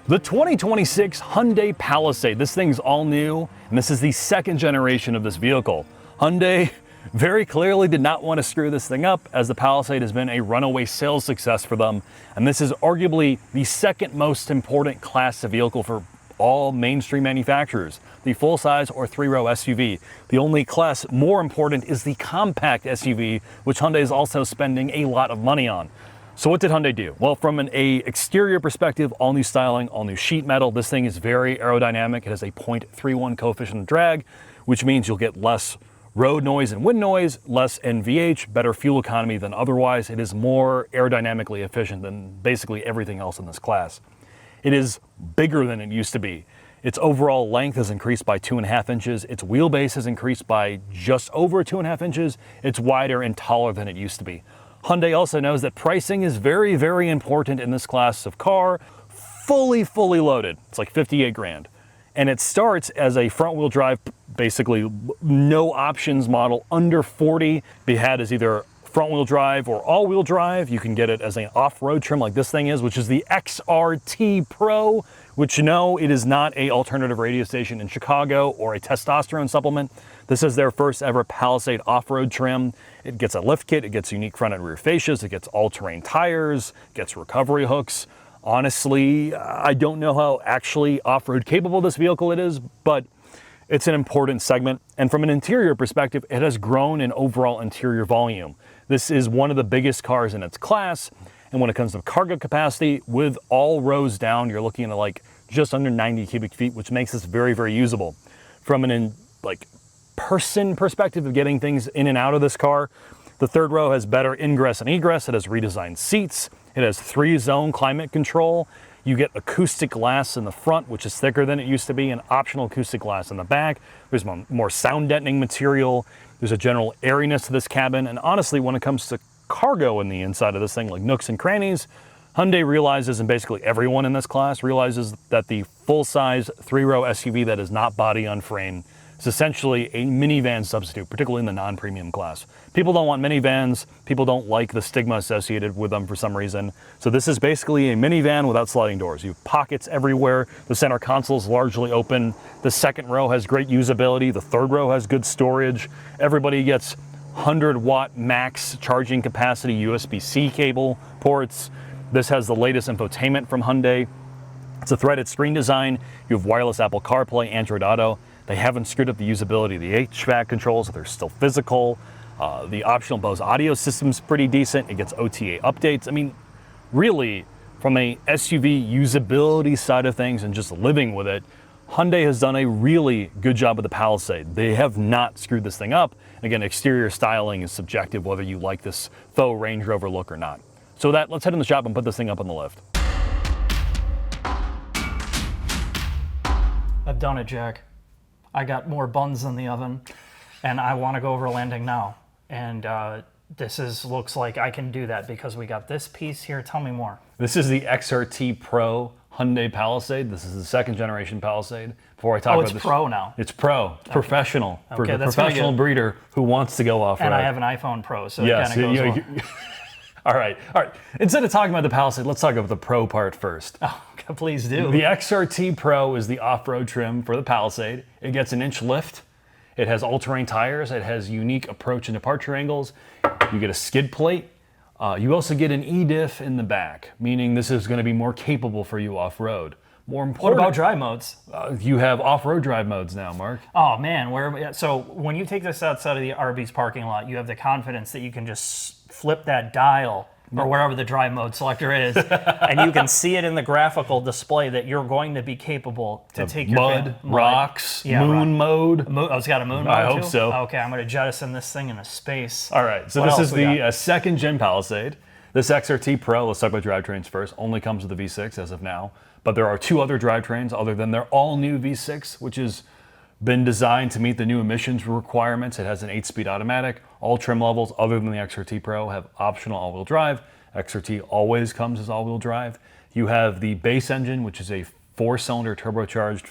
The 2026 Hyundai Palisade. This thing's all new, and this is the second generation of this vehicle. Hyundai very clearly did not want to screw this thing up, as the Palisade has been a runaway sales success for them, and this is arguably the second most important class of vehicle for all mainstream manufacturers, the full-size or three-row SUV. The only class more important is the compact SUV, which Hyundai is also spending a lot of money on. So what did Hyundai do? Well, from an exterior perspective, all new styling, all new sheet metal. This thing is very aerodynamic. It has a 0.31 coefficient of drag, which means you'll get less road noise and wind noise, less NVH, better fuel economy than otherwise. It is more aerodynamically efficient than basically everything else in this class. It is bigger than it used to be. Its overall length has increased by 2.5 inches. Its wheelbase has increased by just over 2.5 inches. It's wider and taller than it used to be. Hyundai also knows that pricing is very, very important in this class of car. Fully loaded. It's like 58 grand. And it starts as a front-wheel drive, basically no options model under 40. Be had as either front-wheel drive or all-wheel drive. You can get it as an off-road trim like this thing is, which is the XRT Pro, which no, it is not a alternative radio station in Chicago or a testosterone supplement. This is their first ever Palisade off-road trim. It gets a lift kit, it gets unique front and rear fascias, it gets all-terrain tires, gets recovery hooks. Honestly, I don't know how actually off-road capable this vehicle it is, but it's an important segment. And from an interior perspective, it has grown in overall interior volume. This is one of the biggest cars in its class. And when it comes to cargo capacity, with all rows down, you're looking at like just under 90 cubic feet, which makes this very, very usable. From an person perspective of getting things in and out of this car, the third row has better ingress and egress. It has redesigned seats. It has 3-zone climate control. You get acoustic glass in the front, which is thicker than it used to be, and optional acoustic glass in the back. There's more sound deadening material. There's a general airiness to this cabin. And honestly, when it comes to cargo in the inside of this thing, like nooks and crannies, Hyundai realizes, and basically everyone in this class realizes, that the full-size three-row SUV that is not body on frame is essentially a minivan substitute, particularly in the non-premium class. People don't want minivans. People don't like the stigma associated with them for some reason. So this is basically a minivan without sliding doors. You have pockets everywhere. The center console is largely open. The second row has great usability. The third row has good storage. Everybody gets 100-watt max charging capacity USB-C cable ports. This has the latest infotainment from Hyundai. It's a threaded screen design. You have wireless Apple CarPlay, Android Auto. They haven't screwed up the usability of the HVAC controls. They're still physical. The optional Bose audio system's pretty decent. It gets OTA updates. I mean, really, from a SUV usability side of things and just living with it, Hyundai has done a really good job with the Palisade. They have not screwed this thing up. Again, exterior styling is subjective, whether you like this faux Range Rover look or not. So let's head in the shop and put this thing up on the lift. I've done it, Jack. I got more buns in the oven, and I want to go over landing now. And looks like I can do that because we got this piece here. Tell me more. This is the XRT Pro Hyundai Palisade. This is the second generation Palisade. Before I talk about this, it's Pro now. It's Pro. It's professional. Okay, for the that's professional breeder who wants to go off-road. And I have an iPhone Pro, so yes, it kind of goes well. All right. Instead of talking about the Palisade, let's talk about the Pro part first. Oh, please do. The XRT Pro is the off-road trim for the Palisade. It gets an inch lift. It has all-terrain tires. It has unique approach and departure angles. You get a skid plate. You also get an E-diff in the back, meaning this is going to be more capable for you off-road. More important. What about drive modes? You have off-road drive modes now, Mark. Oh man, so when you take this outside of the Arby's parking lot, you have the confidence that you can just flip that dial or wherever the drive mode selector is, and you can see it in the graphical display that you're going to be capable to take your mud, rocks, moon mode. Oh, it's got a moon mode I hope too? so. Okay, I'm going to jettison this thing into space. All right, so this is the second gen Palisade. This XRT Pro, let's talk about drivetrains first, only comes with the V6 as of now. But there are two other drivetrains other than their all-new V6, which has been designed to meet the new emissions requirements. It has an 8-speed automatic. All trim levels other than the XRT Pro have optional all-wheel drive. XRT always comes as all-wheel drive. You have the base engine, which is a 4-cylinder turbocharged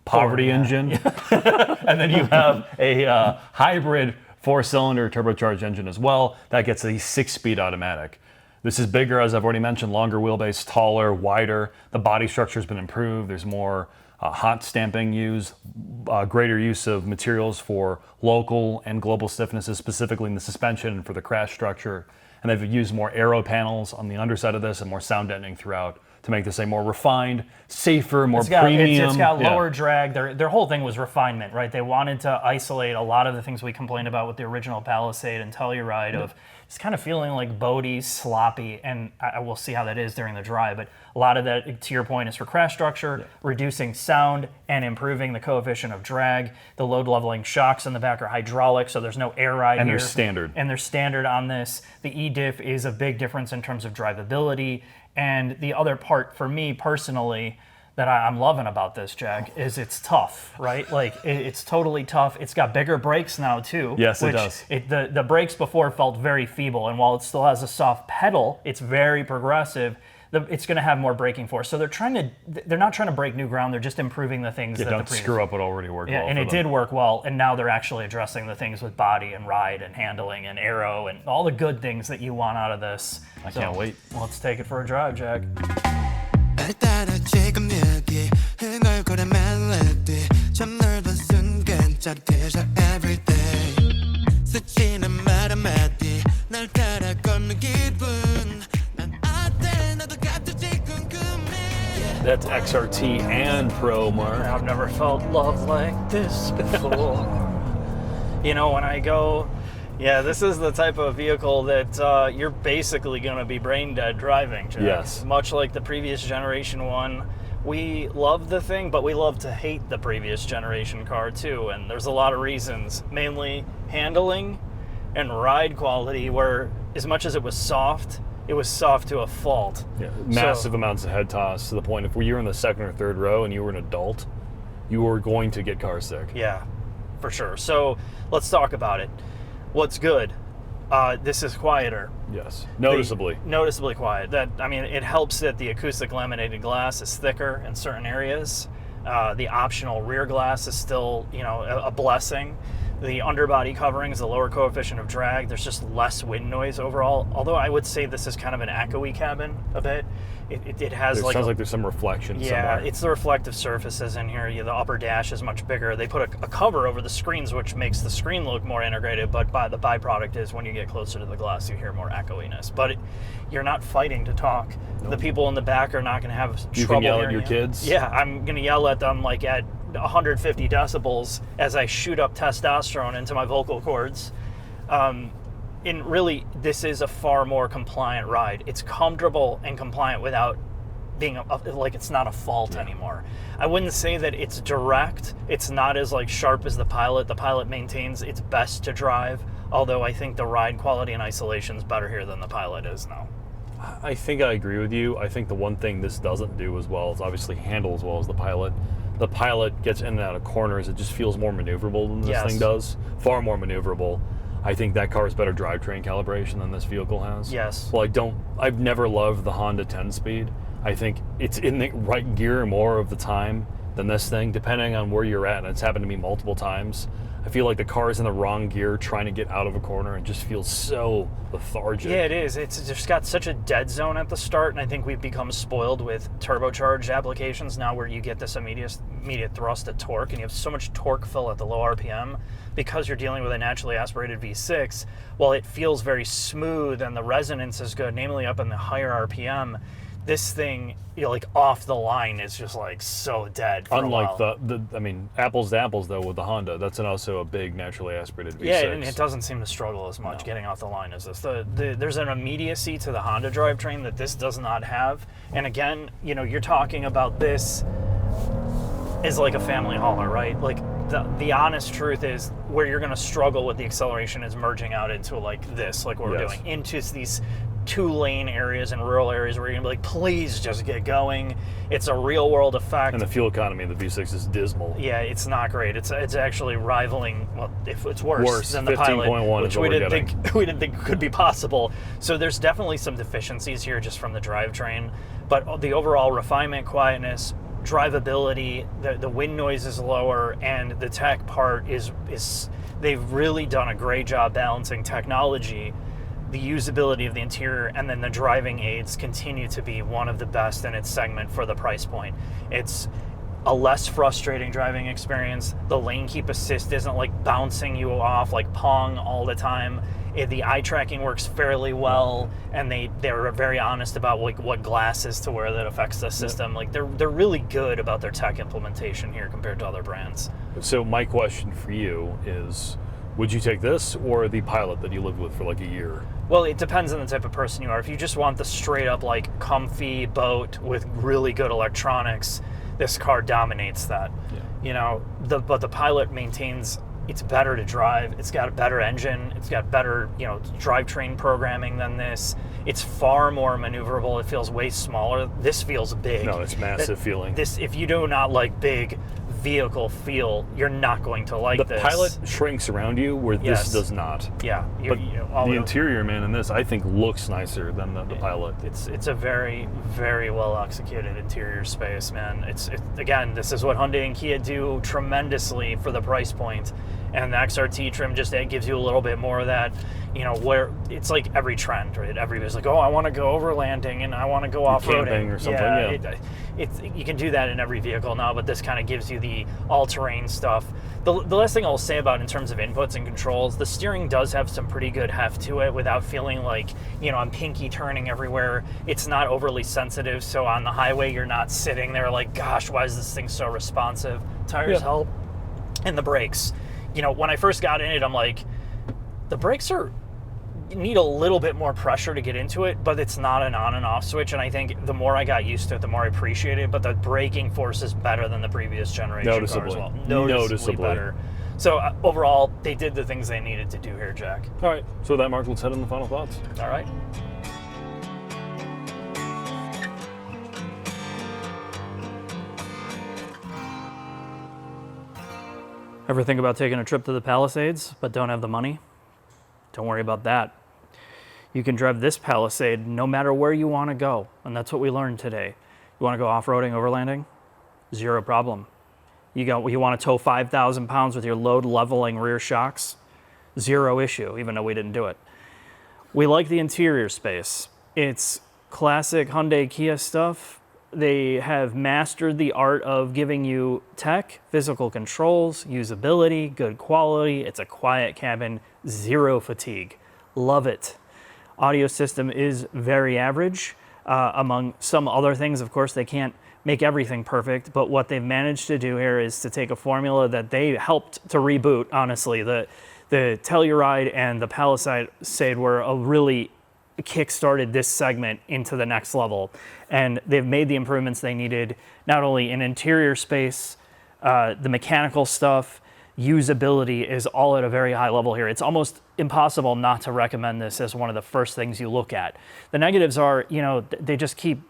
poverty engine. Yeah. And then you have a hybrid 4-cylinder turbocharged engine as well. That gets a 6-speed automatic. This is bigger, as I've already mentioned, longer wheelbase, taller, wider. The body structure has been improved. There's more hot stamping used, greater use of materials for local and global stiffnesses, specifically in the suspension and for the crash structure. And they've used more aero panels on the underside of this and more sound deadening throughout to make this a more refined, safer, more premium. It's got lower drag. Their whole thing was refinement, right? They wanted to isolate a lot of the things we complained about with the original Palisade and Telluride of just kind of feeling like boaty, sloppy, and I will see how that is during the drive, but a lot of that, to your point, is for crash structure, reducing sound, and improving the coefficient of drag. The load leveling shocks in the back are hydraulic, so there's no air ride and here. they're standard. And they're standard on this. The E-diff is a big difference in terms of drivability. And the other part for me personally that I'm loving about this, Jack, is it's tough, right? Like it's totally tough. It's got bigger brakes now too. Yes, it does. The brakes before felt very feeble, and while it still has a soft pedal, it's very progressive. It's going to have more braking force. So they're not trying to break new ground. They're just improving the things that don't screw up what already worked well. And it did work well. And now they're actually addressing the things with body and ride and handling and aero and all the good things that you want out of this. I can't wait. Let's take it for a drive, Jack. That's XRT and Pro, Mark. I've never felt love like this before. You know, when I go, this is the type of vehicle that you're basically going to be brain dead driving, Jack. Yes. Much like the previous generation one. We love the thing, but we love to hate the previous generation car too. And there's a lot of reasons, mainly handling and ride quality, where as much as it was soft to a fault. Yeah, massive amounts of head toss to the point if you were in the second or third row and you were an adult, you were going to get car sick. Yeah, for sure. So let's talk about it. What's good? This is quieter. Yes, noticeably. Noticeably quiet. It helps that the acoustic laminated glass is thicker in certain areas. The optional rear glass is still, a blessing. The underbody coverings, the lower coefficient of drag, there's just less wind noise overall. Although I would say this is kind of an echoey cabin a bit. It has sounds like there's some reflection somewhere. It's the reflective surfaces in here. The upper dash is much bigger. They put a cover over the screens, which makes the screen look more integrated, but the byproduct is when you get closer to the glass, you hear more echoiness. But you're not fighting to talk. Nope. The people in the back are not going to have trouble You can yell hearing at your kids? Yeah, I'm going to yell at them like at 150 decibels as I shoot up testosterone into my vocal cords. And really, this is a far more compliant ride. It's comfortable and compliant without being like it's not a fault anymore. I wouldn't say that it's direct. It's not as sharp as the Pilot. The Pilot maintains its best to drive, although I think the ride quality and isolation is better here than the Pilot is now. I think I agree with you. I think the one thing this doesn't do as well is obviously handle as well as the Pilot. The Pilot gets in and out of corners. It just feels more maneuverable than this thing does. Far more maneuverable. I think that car has better drivetrain calibration than this vehicle has. Yes. Well, I've never loved the Honda 10-speed. I think it's in the right gear more of the time than this thing, depending on where you're at, and it's happened to me multiple times. I feel like the car is in the wrong gear trying to get out of a corner and just feels so lethargic. Yeah, it is. It's just got such a dead zone at the start, and I think we've become spoiled with turbocharged applications now where you get this immediate thrust at torque, and you have so much torque fill at the low RPM because you're dealing with a naturally aspirated V6. While it feels very smooth and the resonance is good, namely up in the higher RPM, this thing, off the line is just so dead for Unlike a while. apples to apples though with the Honda, that's also a big naturally aspirated V6. Yeah, and it doesn't seem to struggle as much getting off the line as this. There's an immediacy to the Honda drivetrain that this does not have. And again, you're talking about this as a family hauler, right? The honest truth is where you're going to struggle with the acceleration is merging out into this, what we're doing, into these 2-lane areas and rural areas where you're gonna be please just get going. It's a real world effect. And the fuel economy of the V6 is dismal. Yeah, it's not great. It's actually rivaling, if it's worse than the 15.1 Pilot, which we didn't think could be possible. So there's definitely some deficiencies here just from the drivetrain, but the overall refinement, quietness, drivability, the wind noise is lower, and the tech part is they've really done a great job balancing technology the usability of the interior and then the driving aids continue to be one of the best in its segment for the price point. It's a less frustrating driving experience. The lane keep assist isn't like bouncing you off like Pong all the time. The eye tracking works fairly well, and they're very honest about like what glasses to wear that affects the system. Like they're really good about their tech implementation here compared to other brands. So my question for you is, would you take this or the Pilot that you lived with for like a year? Well, it depends on the type of person you are. If you just want the straight up like comfy boat with really good electronics, this car dominates that. Yeah. You know, but the Pilot maintains. It's better to drive. It's got a better engine. It's got better, drivetrain programming than this. It's far more maneuverable. It feels way smaller. This feels big. No, it's massive feeling. This, if you do not like big vehicle feel, you're not going to like this. The Pilot shrinks around you where this does not. Yeah. But the interior, man, in this, I think looks nicer than the Pilot. It's a very, very well executed interior space, man. Again, this is what Hyundai and Kia do tremendously for the price point. And the XRT trim just gives you a little bit more of that, where it's like every trend, right? Everybody's like, oh, I want to go overlanding and I want to go off-roading. Camping or something, You can do that in every vehicle now, but this kind of gives you the all-terrain stuff. The last thing I'll say about in terms of inputs and controls, the steering does have some pretty good heft to it without feeling like, I'm pinky turning everywhere. It's not overly sensitive, so on the highway you're not sitting there like, gosh, why is this thing so responsive? Tires help, and the brakes. When I first got in it, I'm like, the brakes need a little bit more pressure to get into it, but it's not an on and off switch. And I think the more I got used to it, the more I appreciate it. But the braking force is better than the previous generation car as well. Noticeably better. So overall, they did the things they needed to do here, Jack. All right. So with that, Mark, let's head on the final thoughts. All right. Ever think about taking a trip to the Palisades, but don't have the money? Don't worry about that. You can drive this Palisade no matter where you want to go, and that's what we learned today. You want to go off-roading, overlanding? Zero problem. You want to tow 5,000 pounds with your load-leveling rear shocks? Zero issue, even though we didn't do it. We like the interior space. It's classic Hyundai Kia stuff. They have mastered the art of giving you tech, physical controls, usability, good quality. It's a quiet cabin, zero fatigue. Love it. Audio system is very average. Among some other things, of course, they can't make everything perfect, but what they've managed to do here is to take a formula that they helped to reboot, honestly. The Telluride and the Palisade were a really kick-started this segment into the next level, and they've made the improvements they needed, not only in interior space, the mechanical stuff, usability is all at a very high level here. It's almost impossible not to recommend this as one of the first things you look at. The negatives are, they just keep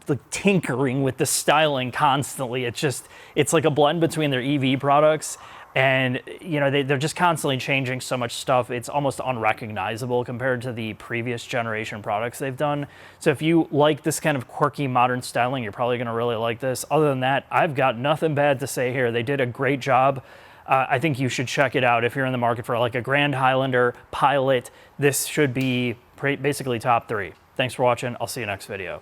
like tinkering with the styling constantly. It's like a blend between their EV products and they're just constantly changing so much stuff. It's almost unrecognizable compared to the previous generation products they've done. So if you like this kind of quirky modern styling, you're probably going to really like this. Other than that, I've got nothing bad to say here. They did a great job. I think you should check it out if you're in the market for like a Grand Highlander Pilot. This should be basically top 3. Thanks for watching. I'll see you next video.